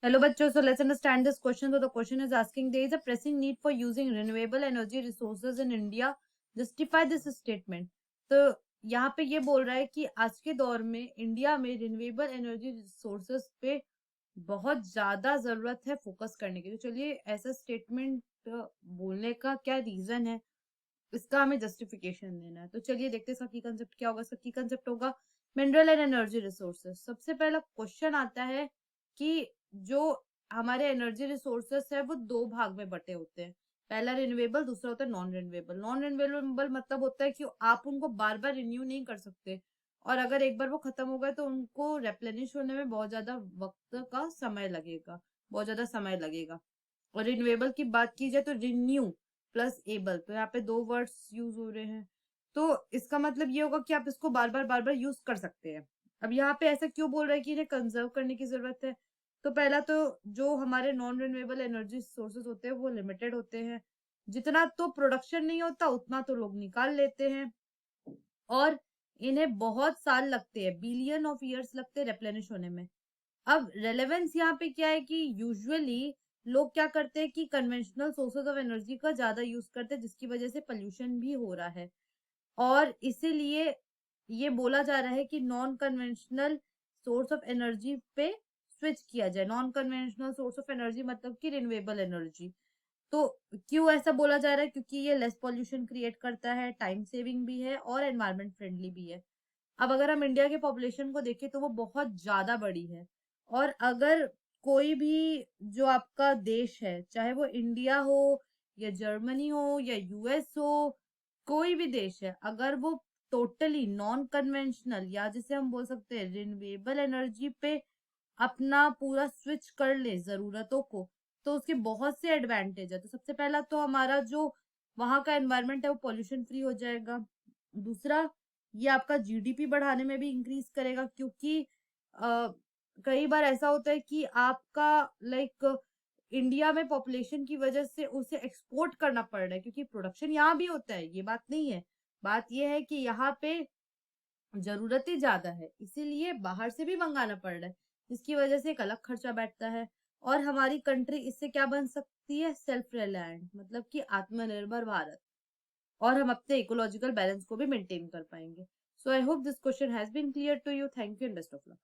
Hello bachcho, so let's understand this question. So the question is asking, there is a pressing need for using renewable energy resources in India. Justify this statement. तो यहाँ पे ये बोल रहा है कि आज के दौर में इंडिया में रिन्यूएबल एनर्जी रिसोर्सेज पे बहुत ज्यादा जरूरत है फोकस करने की। तो चलिए ऐसा स्टेटमेंट बोलने का क्या रीजन है, इसका हमें जस्टिफिकेशन देना है। तो चलिए देखते हैं इसका की कंसेप्ट क्या होगा। इसका की कंसेप्ट होगा मिनरल एंड एनर्जी रिसोर्सेज। सबसे पहला क्वेश्चन आता है कि जो हमारे एनर्जी रिसोर्सेस है वो दो भाग में बटे होते हैं। पहला रिन्यूएबल, दूसरा होता है नॉन रिन्यूएबल। नॉन रिन्यूएबल मतलब होता है कि आप उनको बार बार रिन्यू नहीं कर सकते, और अगर एक बार वो खत्म हो गए तो उनको रेप्लेनिश होने में बहुत ज्यादा वक्त का समय लगेगा, बहुत ज्यादा समय लगेगा। और रिन्यूएबल की बात की जाए तो रिन्यू प्लस एबल, तो यहाँ पे दो वर्ड्स यूज हो रहे हैं। तो इसका मतलब ये होगा कि आप इसको बार बार यूज कर सकते हैं। अब यहाँ पे ऐसा क्यों बोल रहे हैं कि इन्हें कंजर्व करने की जरूरत है? तो पहला तो जो हमारे नॉन रिन्यूएबल एनर्जी सोर्सेज होते हैं वो लिमिटेड होते हैं। जितना तो प्रोडक्शन नहीं होता उतना तो लोग निकाल लेते हैं, और इन्हें बहुत साल लगते हैं, बिलियन ऑफ ईयर्स लगते हैं रेप्लेनिश होने में। अब रेलेवेंस यहाँ पे क्या है कि यूजुअली लोग क्या करते हैं कि कन्वेंशनल सोर्सेज ऑफ एनर्जी का ज्यादा यूज करते हैं, जिसकी वजह से पोल्यूशन भी हो रहा है। और इसीलिए ये बोला जा रहा है कि non conventional source of energy पे स्विच किया जाए। Non conventional source of energy मतलब कि रिन्यूएबल एनर्जी। तो क्यों ऐसा बोला जा रहा है? क्योंकि ये लेस पॉल्यूशन क्रिएट करता है, टाइम सेविंग भी है और एनवायरमेंट फ्रेंडली भी है। अब अगर हम इंडिया के पॉपुलेशन को देखें तो वो बहुत ज्यादा बड़ी है, और अगर कोई भी जो आपका देश है, चाहे वो इंडिया हो या जर्मनी हो या यूएस हो, कोई भी देश है, अगर वो टोटली नॉन कन्वेंशनल या जिसे हम बोल सकते हैं रिन्यूएबल एनर्जी पे अपना पूरा स्विच कर ले जरूरतों को, तो उसके बहुत से एडवांटेज है। तो सबसे पहला तो हमारा जो वहां का एनवायरनमेंट है वो पॉल्यूशन फ्री हो जाएगा। दूसरा, ये आपका जीडीपी बढ़ाने में भी इंक्रीज करेगा, क्योंकि कई बार ऐसा होता है कि आपका लाइक इंडिया में पॉपुलेशन की वजह से उसे एक्सपोर्ट करना पड़ रहा है, क्योंकि प्रोडक्शन यहाँ भी होता है, ये बात नहीं है। बात ये है कि यहाँ पे जरूरतें ज्यादा है, इसीलिए बाहर से भी मंगाना पड़ रहा है, जिसकी वजह से एक अलग खर्चा बैठता है। और हमारी कंट्री इससे क्या बन सकती है? सेल्फ रिलायंट, मतलब कि आत्मनिर्भर भारत। और हम अपने इकोलॉजिकल बैलेंस को भी मेंटेन कर पाएंगे। So I hope this question has been clear to you. Thank you and best of luck.